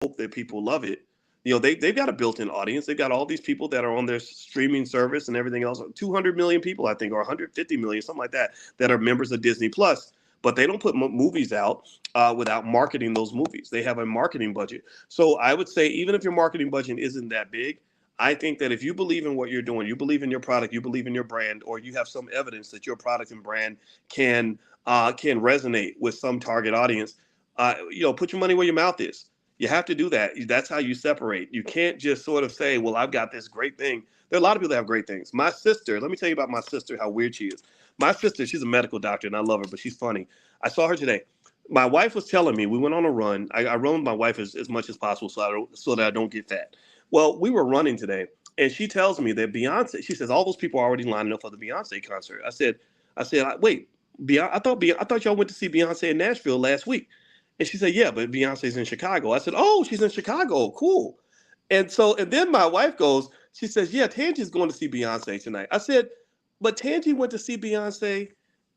hope that people love it. They've got a built-in audience. They've got all these people that are on their streaming service and everything else. 200 million people, I think, or 150 million, something like that, that are members of Disney Plus. But they don't put movies out without marketing those movies. They have a marketing budget. So I would say, even if your marketing budget isn't that big, I think that if you believe in what you're doing, you believe in your product, you believe in your brand, or you have some evidence that your product and brand can resonate with some target audience, put your money where your mouth is. You have to do that. That's how you separate. You can't just sort of say, well, I've got this great thing. There are a lot of people that have great things. My sister, let me tell you about my sister, how weird she is. My sister, she's a medical doctor, and I love her, but she's funny. I saw her today. My wife was telling me, we went on a run. I run with my wife as much as possible so that I don't get fat. Well, we were running today, and she tells me that Beyonce, she says, all those people are already lining up for the Beyonce concert. Wait, I thought y'all went to see Beyonce in Nashville last week. And she said, yeah, but Beyonce's in Chicago. I said, oh, she's in Chicago. Cool. And then my wife goes, she says, yeah, Tangi's going to see Beyonce tonight. I said, but Tangi went to see Beyonce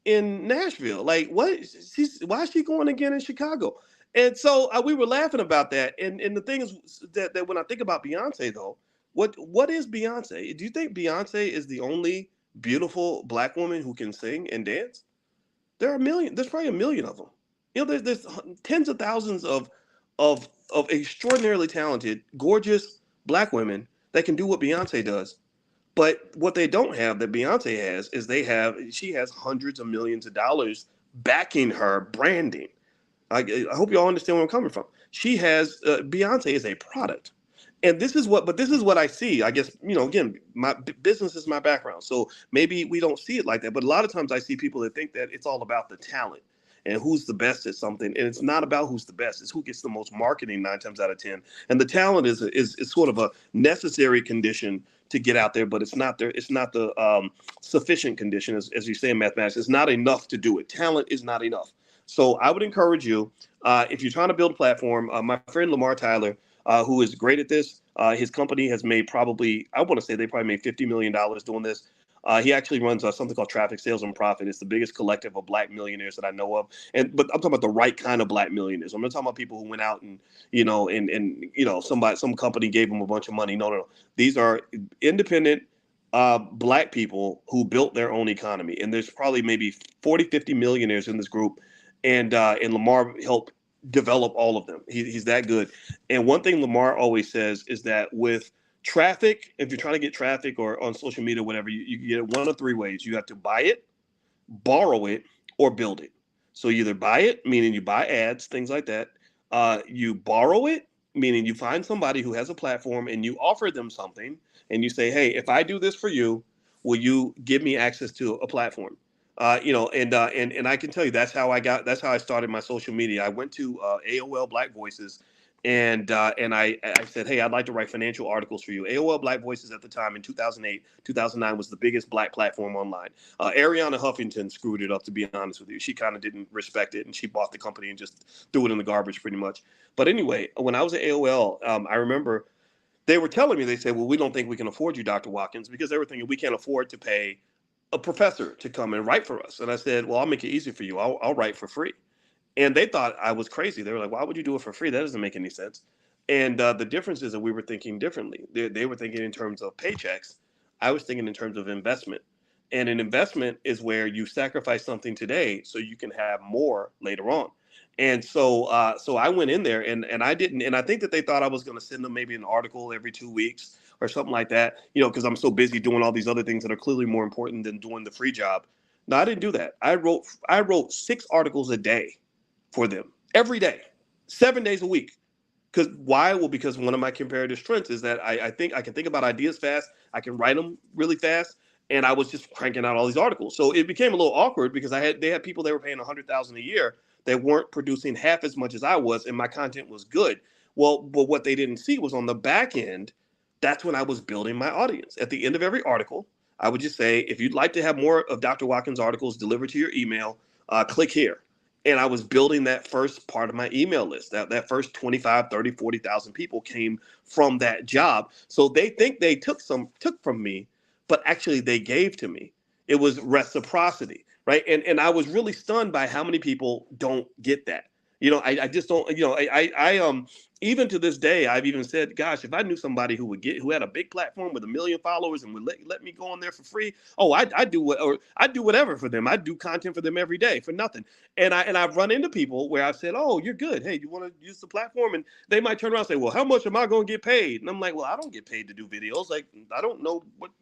in Nashville. Like, what? Why is she going again in Chicago? And so we were laughing about that. And the thing is that when I think about Beyonce, though, what is Beyonce? Do you think Beyonce is the only beautiful black woman who can sing and dance? There are a million. There's probably a million of them. There's tens of thousands of extraordinarily talented, gorgeous black women that can do what Beyonce does. But what they don't have that Beyonce has is she has hundreds of millions of dollars backing her branding. I hope you all understand where I'm coming from. She has Beyonce is a product, and this is what I see. I guess again, my business is my background, so maybe we don't see it like that. But a lot of times I see people that think that it's all about the talent and who's the best at something, and it's not about who's the best. It's who gets the most marketing 9 times out of 10. And the talent is sort of a necessary condition to get out there, but it's not there. It's not the sufficient condition, as you say in mathematics. It's not enough to do it. Talent is not enough. So I would encourage you, if you're trying to build a platform, my friend Lamar Tyler, who is great at this, his company has made I want to say they probably made $50 million doing this. He actually runs something called Traffic Sales and Profit. It's the biggest collective of black millionaires that I know of. But I'm talking about the right kind of black millionaires. I'm not talking about people who went out and some company gave them a bunch of money. No. These are independent black people who built their own economy. And there's probably maybe 40, 50 millionaires in this group. And Lamar helped develop all of them. He's that good. And one thing Lamar always says is that with traffic, if you're trying to get traffic or on social media, whatever, you get it one of three ways. You have to buy it, borrow it, or build it. So you either buy it, meaning you buy ads, things like that. You borrow it, meaning you find somebody who has a platform and you offer them something and you say, hey, if I do this for you, will you give me access to a platform? And I can tell you that's how I started my social media. I went to AOL Black Voices, and I said, hey, I'd like to write financial articles for you. AOL Black Voices at the time in 2008, 2009 was the biggest black platform online. Ariana Huffington screwed it up, to be honest with you. She kind of didn't respect it, and she bought the company and just threw it in the garbage pretty much. But anyway, when I was at AOL, I remember they were telling me, they said, well, we don't think we can afford you, Dr. Watkins, because they were thinking we can't afford to pay a professor to come and write for us. And I said, well, I'll make it easy for you. I'll write for free. And they thought I was crazy. They were like, why would you do it for free? That doesn't make any sense. And the difference is that we were thinking differently. They were thinking in terms of paychecks. I was thinking in terms of investment. And an investment is where you sacrifice something today so you can have more later on. And so I went in there and I didn't. And I think that they thought I was going to send them maybe an article every 2 weeks or something like that, because I'm so busy doing all these other things that are clearly more important than doing the free job. No, I didn't do that. I wrote 6 articles a day for them every day, 7 days a week. Because why? Well, because one of my comparative strengths is that I think I can think about ideas fast. I can write them really fast. And I was just cranking out all these articles. So it became a little awkward because they had people they were paying $100,000 a year that weren't producing half as much as I was, and my content was good. Well, but what they didn't see was on the back end, that's when I was building my audience. At the end of every article, I would just say, if you'd like to have more of Dr. Watkins' articles delivered to your email, click here. And I was building that first part of my email list. That first 25, 30, 40,000 people came from that job. So they think they took from me, but actually they gave to me. It was reciprocity, right? And I was really stunned by how many people don't get that. I just don't, even to this day, I've even said, gosh, if I knew somebody who had a big platform with 1 million followers and would let me go on there for free, oh, I'd do whatever for them. I'd do content for them every day for nothing. And I've run into people where I've said, oh, you're good. Hey, you want to use the platform? And they might turn around and say, well, how much am I going to get paid? And I'm like, well, I don't get paid to do videos. Like, I don't know what,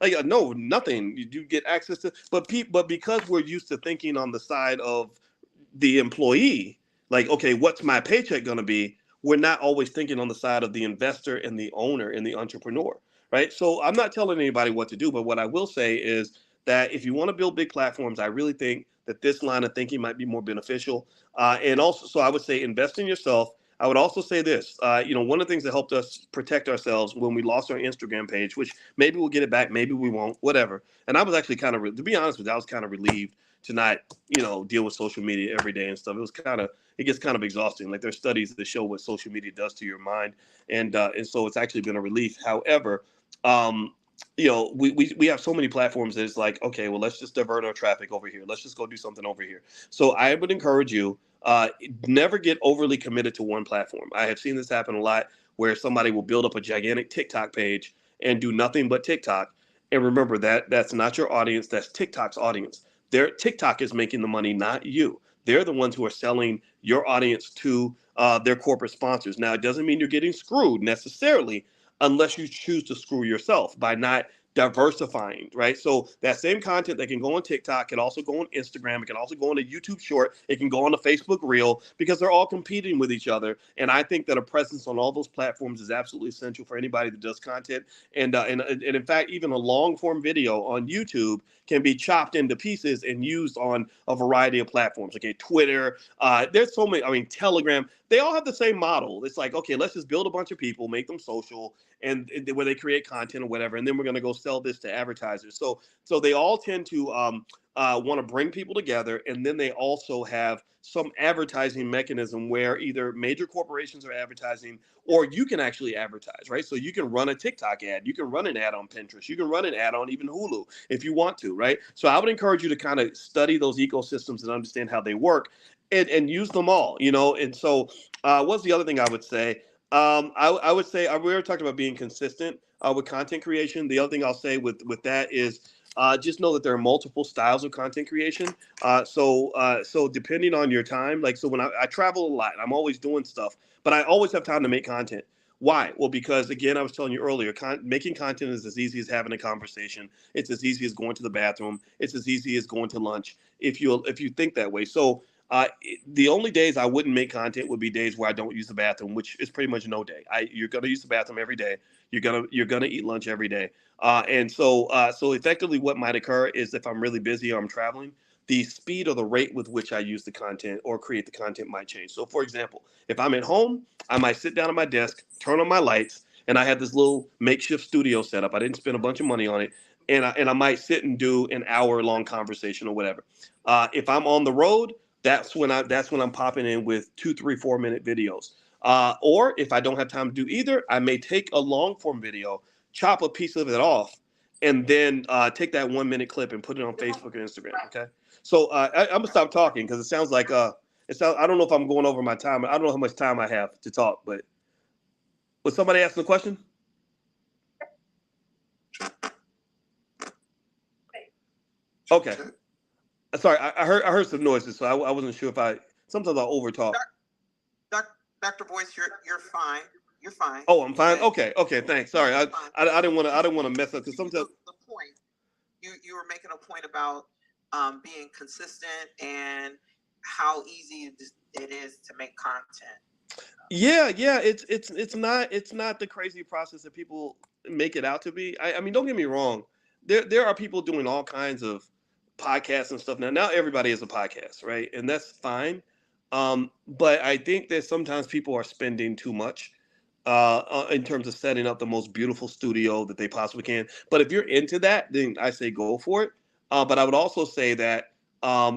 like, no, nothing. You do get access to, but because we're used to thinking on the side of the employee, like, okay, what's my paycheck going to be? We're not always thinking on the side of the investor and the owner and the entrepreneur, right? So I'm not telling anybody what to do, but what I will say is that if you want to build big platforms, I really think that this line of thinking might be more beneficial. And also, so I would say invest in yourself. I would also say this, one of the things that helped us protect ourselves when we lost our Instagram page, which maybe we'll get it back, maybe we won't, whatever. And I was actually to be honest with you, I was kind of relieved to not, deal with social media every day and stuff. It gets kind of exhausting. Like there's studies that show what social media does to your mind. And so it's actually been a relief. However, um, we have so many platforms that it's like, okay, well, let's just divert our traffic over here. Let's just go do something over here. So I would encourage you, never get overly committed to one platform. I have seen this happen a lot where somebody will build up a gigantic TikTok page and do nothing but TikTok. And remember that's not your audience. That's TikTok's audience. Their TikTok is making the money, not you. They're the ones who are selling your audience to their corporate sponsors. Now, it doesn't mean you're getting screwed necessarily, unless you choose to screw yourself by not diversifying, right? So that same content that can go on TikTok can also go on Instagram. It can also go on a YouTube short. It can go on a Facebook Reel because they're all competing with each other. And I think that a presence on all those platforms is absolutely essential for anybody that does content. And in fact, even a long form video on YouTube can be chopped into pieces and used on a variety of platforms. Okay, Twitter, there's so many, Telegram, they all have the same model. It's like, okay, let's just build a bunch of people, make them social, and where they create content or whatever, and then we're going to go sell this to advertisers. So they all tend to want to bring people together, and then they also have some advertising mechanism where either major corporations are advertising or you can actually advertise, right? So you can run a TikTok ad, you can run an ad on Pinterest, you can run an ad on even Hulu if you want to, right? So I would encourage you to kind of study those ecosystems and understand how they work and use them all, And so what's the other thing I would say? I would say we were talking about being consistent with content creation. The other thing I'll say with that is just know that there are multiple styles of content creation. So depending on your time, like so when I travel a lot, I'm always doing stuff, but I always have time to make content. Why? Well, because again, I was telling you earlier, making content is as easy as having a conversation. It's as easy as going to the bathroom. It's as easy as going to lunch. If you think that way, so. The only days I wouldn't make content would be days where I don't use the bathroom, which is pretty much no day. You're gonna use the bathroom every day. You're gonna eat lunch every day. So effectively, what might occur is if I'm really busy or I'm traveling, the speed or the rate with which I use the content or create the content might change. So, for example, if I'm at home, I might sit down at my desk, turn on my lights, and I have this little makeshift studio set up. I didn't spend a bunch of money on it, and I might sit and do an hour-long conversation or whatever. If I'm on the road, that's when I'm popping in with 2, 3, 4 minute videos. Or if I don't have time to do either, I may take a long form video, chop a piece of it off, and then take that 1 minute clip and put it on Facebook and Instagram. Okay. So I'm gonna stop talking because it sounds like I don't know if I'm going over my time. I don't know how much time I have to talk, but was somebody asking a question? Okay. Sorry, I heard some noises, so I wasn't sure if sometimes I overtalk. Dr. Boyce, you're fine. You're fine. Oh, I'm fine. Okay, thanks. Sorry, I didn't want to mess up because sometimes the point you were making a point about being consistent and how easy it is to make content. Yeah, it's not the crazy process that people make it out to be. I mean, don't get me wrong. There are people doing all kinds of podcasts and stuff now. Now everybody is a podcast, right? And that's fine. But I think that sometimes people are spending too much in terms of setting up the most beautiful studio that they possibly can. But if you're into that, then I say go for it. But I would also say that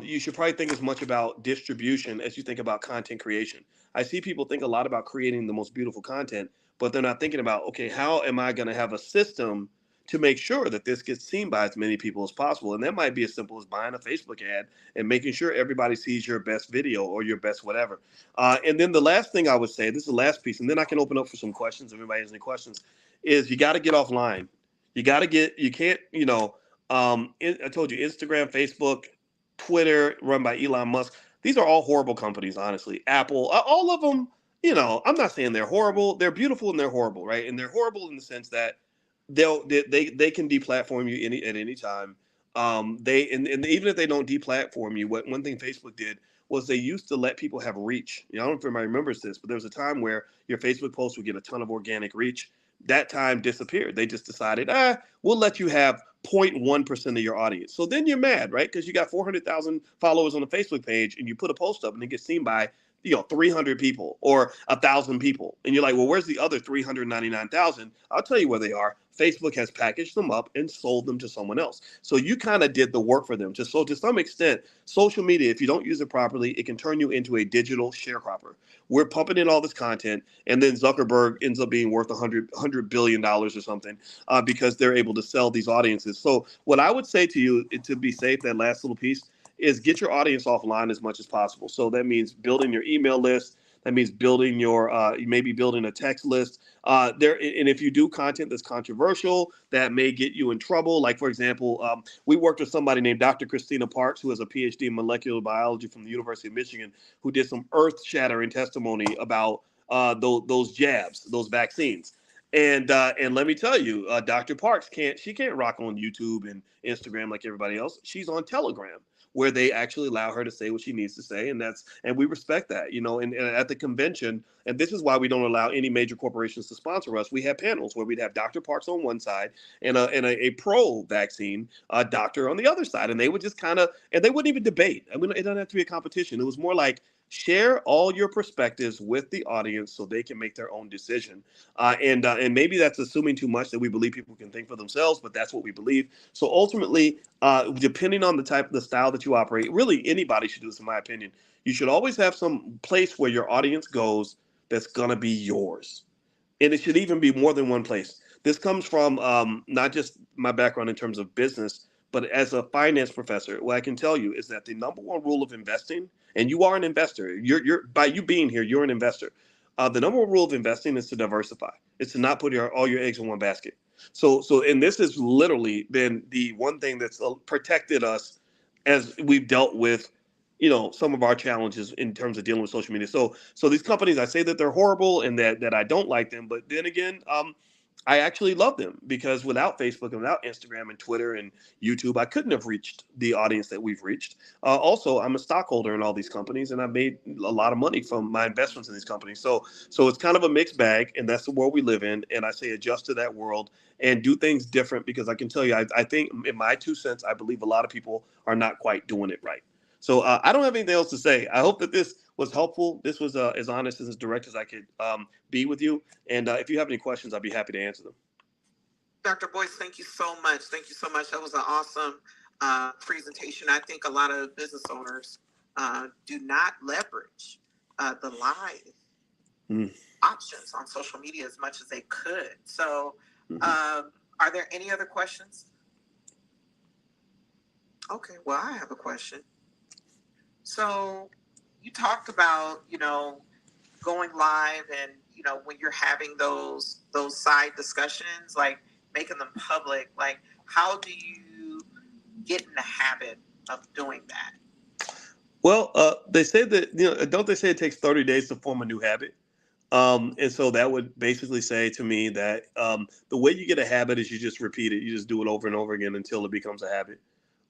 you should probably think as much about distribution as you think about content creation. I see people think a lot about creating the most beautiful content, but they're not thinking about, okay, how am I going to have a system to make sure that this gets seen by as many people as possible. And that might be as simple as buying a Facebook ad and making sure everybody sees your best video or your best whatever. And then the last thing I would say, this is the last piece, and then I can open up for some questions if anybody has any questions, is you got to get offline. You can't, I told you, Instagram, Facebook, Twitter, run by Elon Musk. These are all horrible companies, honestly. Apple, all of them, I'm not saying they're horrible. They're beautiful and they're horrible, right? And they're horrible in the sense that they can deplatform you at any time. And even if they don't deplatform you, what one thing Facebook did was they used to let people have reach. I don't know if everybody remembers this, but there was a time where your Facebook post would get a ton of organic reach. That time disappeared. They just decided, we'll let you have 0.1% of your audience. So then you're mad, right? Because you got 400,000 followers on a Facebook page and you put a post up and it gets seen by 300 people or 1,000 people. And you're like, well, where's the other 399,000? I'll tell you where they are. Facebook has packaged them up and sold them to someone else. So you kind of did the work for them. So to some extent, social media, if you don't use it properly, it can turn you into a digital sharecropper. We're pumping in all this content, and then Zuckerberg ends up being worth $100 billion or something because they're able to sell these audiences. So what I would say to you, to be safe, that last little piece, is get your audience offline as much as possible. So that means building your email list. That means building maybe building a text list. And if you do content that's controversial, that may get you in trouble. Like, for example, we worked with somebody named Dr. Christina Parks, who has a PhD in molecular biology from the University of Michigan, who did some earth-shattering testimony about those jabs, those vaccines. And let me tell you, Dr. Parks can't rock on YouTube and Instagram like everybody else. She's on Telegram, where they actually allow her to say what she needs to say, and we respect that, And at the convention, and this is why we don't allow any major corporations to sponsor us. We have panels where we'd have Dr. Parks on one side and a pro-vaccine doctor on the other side, and they would just and they wouldn't even debate. I mean, it doesn't have to be a competition. It was more like share all your perspectives with the audience so they can make their own decision. And maybe that's assuming too much that we believe people can think for themselves, but that's what we believe. So ultimately, depending on the style that you operate, really anybody should do this, in my opinion. You should always have some place where your audience goes that's gonna be yours, and it should even be more than one place. This comes from not just my background in terms of business, but as a finance professor. What I can tell you is that the number one rule of investing, and you are an investor. You're by you being here, you're an investor. The number one rule of investing is to diversify. It's to not put all your eggs in one basket. And this has literally been the one thing that's protected us as we've dealt with, some of our challenges in terms of dealing with social media. So these companies, I say that they're horrible and that I don't like them, but then again, I actually love them because without Facebook and without Instagram and Twitter and YouTube, I couldn't have reached the audience that we've reached. Also, I'm a stockholder in all these companies, and I've made a lot of money from my investments in these companies. So it's kind of a mixed bag, and that's the world we live in. And I say adjust to that world and do things different because I can tell you, I think in my 2 cents, I believe a lot of people are not quite doing it right. So I don't have anything else to say. I hope that this was helpful. This was as honest and as direct as I could be with you. And if you have any questions, I'd be happy to answer them. Dr. Boyce, thank you so much. Thank you so much. That was an awesome presentation. I think a lot of business owners do not leverage the live options on social media as much as they could. So are there any other questions? Okay, well, I have a question. So you talked about, going live and, when you're having those side discussions, like making them public, like how do you get in the habit of doing that? Well, they say that, don't they say it takes 30 days to form a new habit? And so that would basically say to me that the way you get a habit is you just repeat it. You just do it over and over again until it becomes a habit.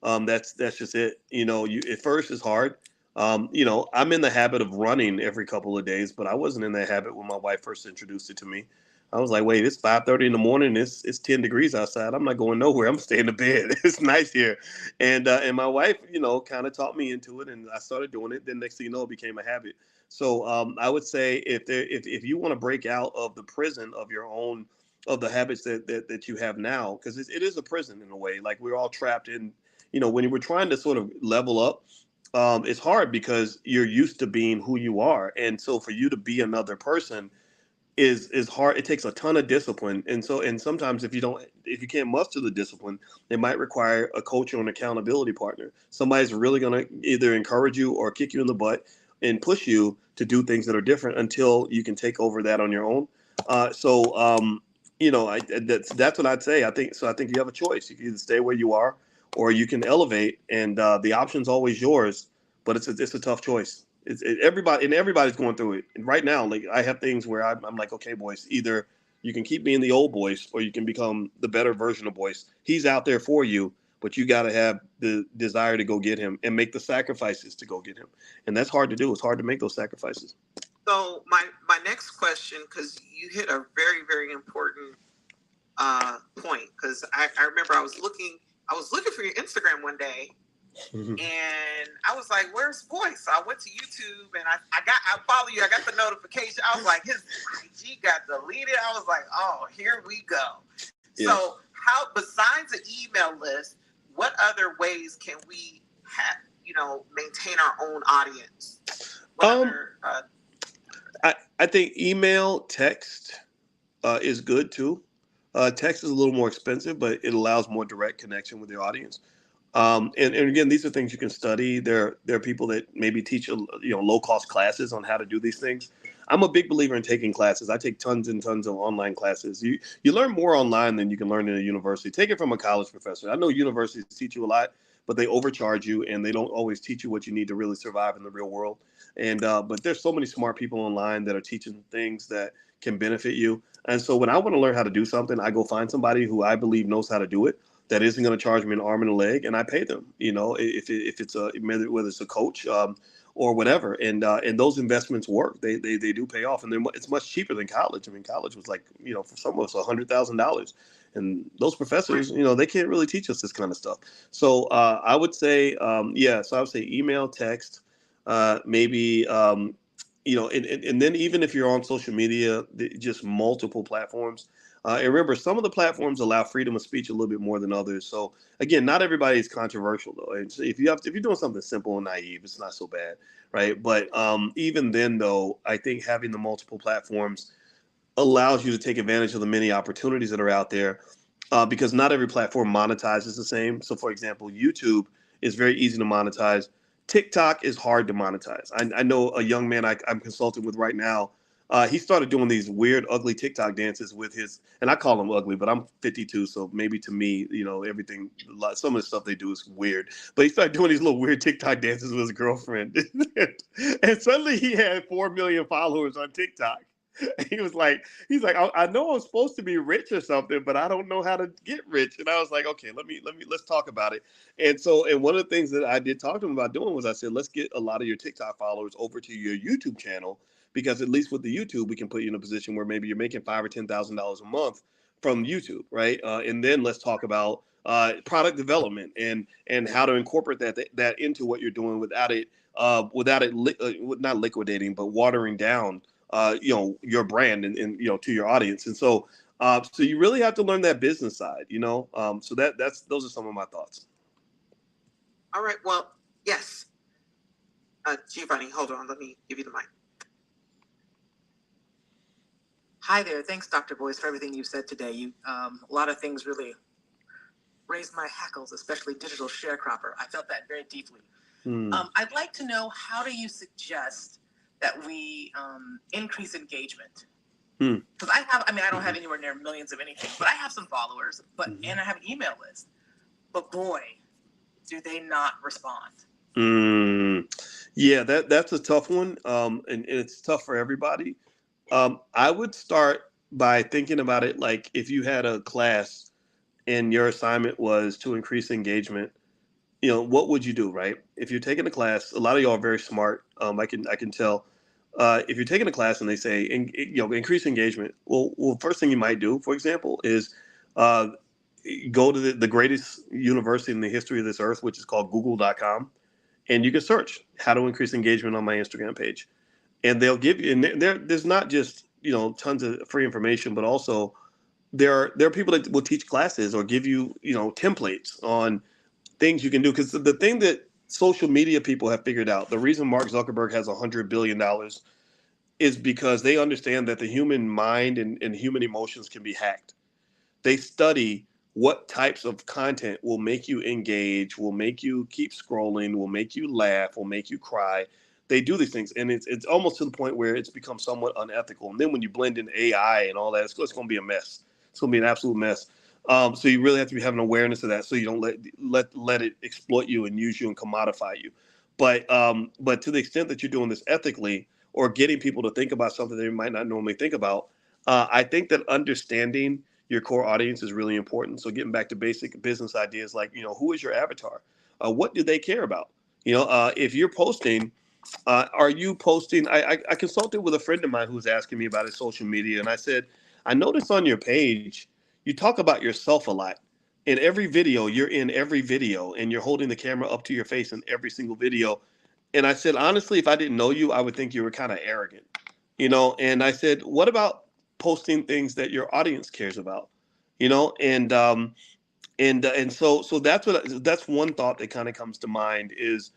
That's just it. At first it's hard. I'm in the habit of running every couple of days, but I wasn't in that habit when my wife first introduced it to me. I was like, wait, it's 5:30 in the morning. It's 10 degrees outside. I'm not going nowhere. I'm staying in bed. It's nice here. And my wife, kind of taught me into it, and I started doing it. Then next thing you know, it became a habit. So I would say if you want to break out of the prison of your own of the habits that you have now, because it is a prison in a way. Like we're all trapped in. When we're trying to sort of level up, it's hard because you're used to being who you are, and so for you to be another person, is hard. It takes a ton of discipline, and sometimes if you can't muster the discipline, it might require a coach or an accountability partner. Somebody's really going to either encourage you or kick you in the butt and push you to do things that are different until you can take over that on your own. That's what I'd say. I think you have a choice. You can either stay where you are or you can elevate, and the option's always yours. But it's a tough choice. Everybody's going through it. And right now, like I have things where I'm like, okay, Boyce, either you can keep being the old Boyce or you can become the better version of Boyce. He's out there for you, but you got to have the desire to go get him and make the sacrifices to go get him. And that's hard to do. It's hard to make those sacrifices. So my next question, because you hit a very, very important point, because I remember I was looking for your Instagram one day, and I was like, "Where's Boyce?" So I went to YouTube and I follow you. I got the notification. I was like, his IG got deleted. I was like, "Oh, here we go." Yeah. So how, besides the email list, what other ways can we have, maintain our own audience? I think email, text is good too. Text is a little more expensive, but it allows more direct connection with your audience. And again, these are things you can study. There are people that maybe teach low cost classes on how to do these things. I'm a big believer in taking classes. I take tons and tons of online classes. You learn more online than you can learn in a university. Take it from a college professor. I know universities teach you a lot, but they overcharge you and they don't always teach you what you need to really survive in the real world. And but there's so many smart people online that are teaching things that can benefit you. And so when I want to learn how to do something, I go find somebody who I believe knows how to do it, that isn't going to charge me an arm and a leg, and I pay them. If it's whether it's a coach or whatever, and those investments work. They do pay off, and it's much cheaper than college. I mean, college was like for some of us $100,000, and those professors they can't really teach us this kind of stuff. So I would say So I would say email, text, maybe. And then even if you're on social media, just multiple platforms. And remember, some of the platforms allow freedom of speech a little bit more than others. So again, not everybody is controversial though. And so if you're doing something simple and naive, it's not so bad, right? But even then, though, I think having the multiple platforms allows you to take advantage of the many opportunities that are out there, because not every platform monetizes the same. So, for example, YouTube is very easy to monetize. TikTok is hard to monetize. I know a young man I'm consulting with right now. He started doing these weird, ugly TikTok dances with and I call them ugly, but I'm 52, so maybe to me, everything, some of the stuff they do is weird. But he started doing these little weird TikTok dances with his girlfriend, and suddenly he had 4 million followers on TikTok. He's like, I know I'm supposed to be rich or something, but I don't know how to get rich. And I was like, okay, let's talk about it. And one of the things that I did talk to him about doing was I said, let's get a lot of your TikTok followers over to your YouTube channel, because at least with the YouTube, we can put you in a position where maybe you're making $5,000 or $10,000 a month from YouTube, right? And then let's talk about product development and how to incorporate that into what you're doing without it not liquidating, but watering down your brand and to your audience. And so you really have to learn that business side, so those are some of my thoughts. All right. Well, yes. Giovanni, hold on. Let me give you the mic. Hi there. Thanks, Dr. Boyce, for everything you said today. A lot of things really raised my hackles, especially digital sharecropper. I felt that very deeply. I'd like to know, how do you suggest that we increase engagement? Because I don't have anywhere near millions of anything, but I have some followers, and I have an email list. But boy, do they not respond. Yeah, that's a tough one, and it's tough for everybody. I would start by thinking about it like if you had a class and your assignment was to increase engagement, what would you do, right? If you're taking a class, a lot of y'all are very smart. I can tell. If you're taking a class and they say, increase engagement, well, first thing you might do, for example, is go to the greatest university in the history of this earth, which is called google.com, and you can search how to increase engagement on my Instagram page. And they'll give you, and there's not just, tons of free information, but also there are people that will teach classes or give you, templates on things you can do. Because the thing that social media people have figured out, the reason Mark Zuckerberg has $100 billion is because they understand that the human mind and human emotions can be hacked. They study what types of content will make you engage, will make you keep scrolling, will make you laugh, will make you cry. They do these things, and it's almost to the point where it's become somewhat unethical. And then when you blend in AI and all that, it's going to be a mess. It's going to be an absolute mess. So you really have to be having awareness of that, so you don't let it exploit you and use you and commodify you. But to the extent that you're doing this ethically or getting people to think about something they might not normally think about, I think that understanding your core audience is really important. So getting back to basic business ideas, like, who is your avatar? What do they care about? If you're posting, are you posting? I consulted with a friend of mine who was asking me about his social media, and I said, I noticed on your page you talk about yourself a lot. In every video, you're in every video, and you're holding the camera up to your face in every single video. And I said, honestly, if I didn't know you, I would think you were kind of arrogant, And I said, what about posting things that your audience cares about, and so that's one thought that kind of comes to mind is,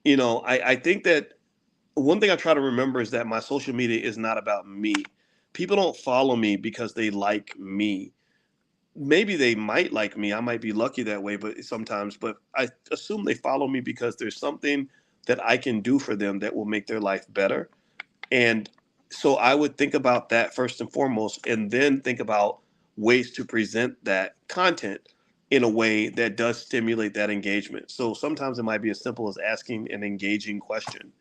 I think that one thing I try to remember is that my social media is not about me. People don't follow me because they like me. Maybe they might like me. I might be lucky that way, but sometimes, but I assume they follow me because there's something that I can do for them that will make their life better. And so I would think about that first and foremost, and then think about ways to present that content in a way that does stimulate that engagement. So sometimes it might be as simple as asking an engaging question,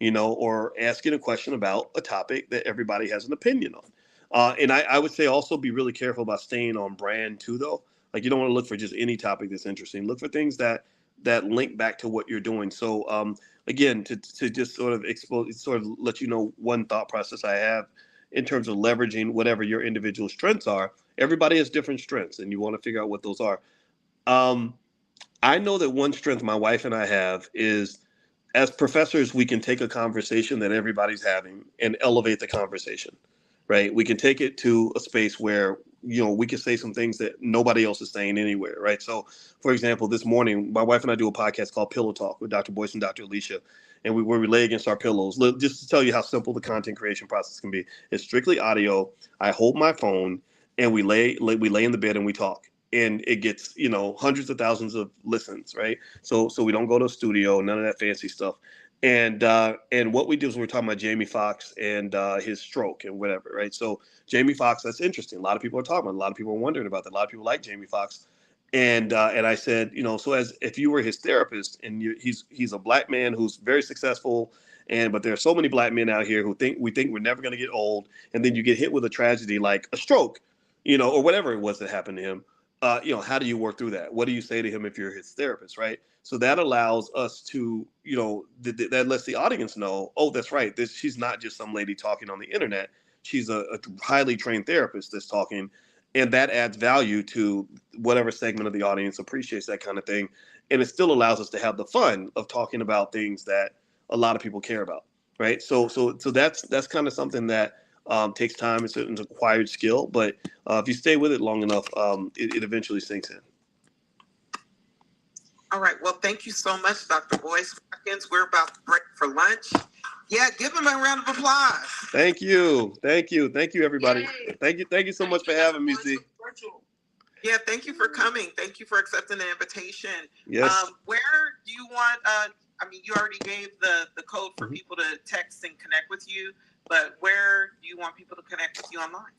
or asking a question about a topic that everybody has an opinion on. And I would say also be really careful about staying on brand too, though. Like, you don't want to look for just any topic that's interesting. Look for things that link back to what you're doing. So again, to just sort of expose, sort of let you know one thought process I have in terms of leveraging whatever your individual strengths are. Everybody has different strengths, and you want to figure out what those are. Um, I know that one strength my wife and I have is, as professors, we can take a conversation that everybody's having and elevate the conversation, right? We can take it to a space where, we can say some things that nobody else is saying anywhere, right? So, for example, this morning, my wife and I do a podcast called Pillow Talk with Dr. Boyce and Dr. Alicia, and where we lay against our pillows. Just to tell you how simple the content creation process can be. It's strictly audio. I hold my phone, and we lay in the bed and we talk. And it gets, hundreds of thousands of listens, right? So we don't go to a studio, none of that fancy stuff. And what we do is we're talking about Jamie Foxx and his stroke and whatever, right? So Jamie Foxx, that's interesting. A lot of people are talking about it. A lot of people are wondering about that. A lot of people like Jamie Foxx. And I said, so as if you were his therapist, and he's a black man who's very successful, but there are so many black men out here who think we're never going to get old, and then you get hit with a tragedy like a stroke, or whatever it was that happened to him. How do you work through that? What do you say to him if you're his therapist, right? So that allows us to, that lets the audience know, oh, that's right. She's not just some lady talking on the internet. She's a highly trained therapist that's talking, and that adds value to whatever segment of the audience appreciates that kind of thing. And it still allows us to have the fun of talking about things that a lot of people care about, right? So that's kind of something that takes time. It's an acquired skill, but if you stay with it long enough, it eventually sinks in. All right. Well, thank you so much, Dr. Boyce Watkins. We're about to break for lunch. Yeah, give him a round of applause. Thank you, everybody. Yay. Thank you so much for having me, Z. Yeah, thank you for coming. Thank you for accepting the invitation. Yes. Where do you want? You already gave the code for people to text and connect with you, but where do you want people to connect with you online?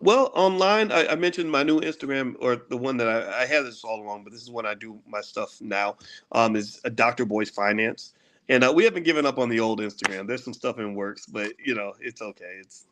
Well, online, I mentioned my new Instagram, or the one that I had this all along, but this is when I do my stuff now, is Dr. Boyce Finance. And we haven't given up on the old Instagram. There's some stuff in works, but it's okay. It's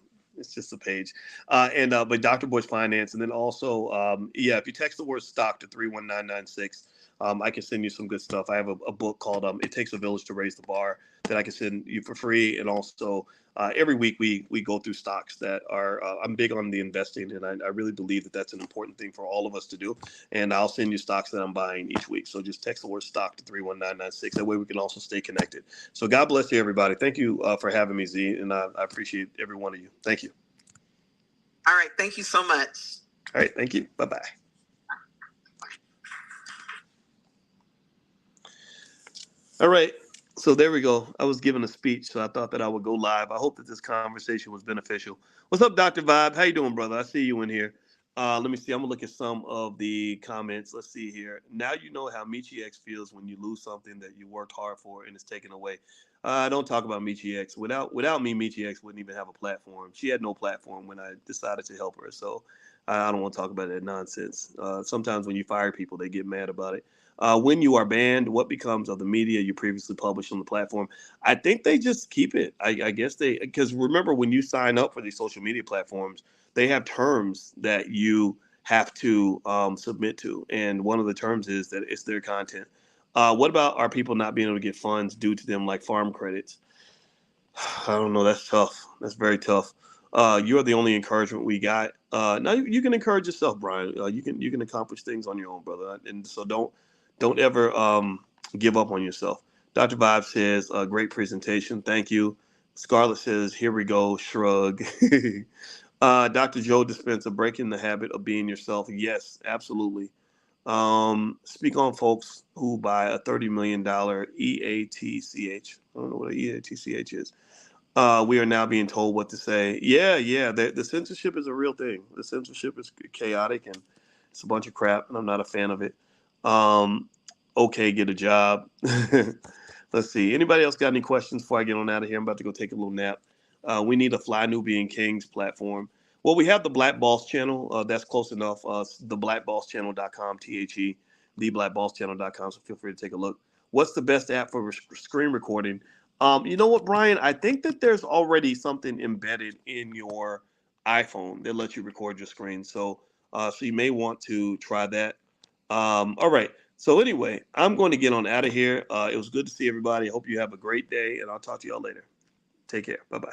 just a page. But Dr. Boyce Finance. And then also, if you text the word stock to 31996, I can send you some good stuff. I have a book called It Takes a Village to Raise the Bar that I can send you for free. And also, every week we go through stocks that are, I'm big on the investing, and I really believe that that's an important thing for all of us to do. And I'll send you stocks that I'm buying each week. So just text the word stock to 31996. That way we can also stay connected. So God bless you, everybody. Thank you for having me, Z. And I appreciate every one of you. Thank you. All right. Thank you so much. All right. Thank you. Bye-bye. All right. So there we go. I was giving a speech, so I thought that I would go live. I hope that this conversation was beneficial. What's up, Dr. Vibe? How you doing, brother? I see you in here. Let me see. I'm gonna look at some of the comments. Let's see here. Now you know how Michi X feels when you lose something that you worked hard for and it's taken away. Don't talk about Michi X. Without me, Michi X wouldn't even have a platform. She had no platform when I decided to help her. So I don't want to talk about that nonsense. Sometimes when you fire people, they get mad about it. When you are banned, what becomes of the media you previously published on the platform? I think they just keep it. I guess they, because remember when you sign up for these social media platforms, they have terms that you have to submit to, and one of the terms is that it's their content. What about our people not being able to get funds due to them, like farm credits? I don't know. That's tough. That's very tough. You're the only encouragement we got. Now you can encourage yourself, Brian. You can accomplish things on your own, brother. And so don't ever give up on yourself. Dr. Vibe says, great presentation. Thank you. Scarlett says, here we go. Shrug. Dr. Joe Dispenza, breaking the habit of being yourself. Yes, absolutely. Speak on folks who buy a $30 million EATCH. I don't know what an EATCH is. We are now being told what to say. Yeah, yeah. The censorship is a real thing. The censorship is chaotic and it's a bunch of crap, and I'm not a fan of it. Um, okay, get a job. Let's see. Anybody else got any questions before I get on out of here? I'm about to go take a little nap. We need a Fly Nubian Kings platform. Well, we have the Black Boss channel. That's close enough. Theblackbosschannel.com, THE, theblackbosschannel.com. So feel free to take a look. What's the best app for screen recording? You know what, Brian? I think that there's already something embedded in your iPhone that lets you record your screen. So you may want to try that. All right. So anyway, I'm going to get on out of here. It was good to see everybody. I hope you have a great day, and I'll talk to y'all later. Take care. Bye bye.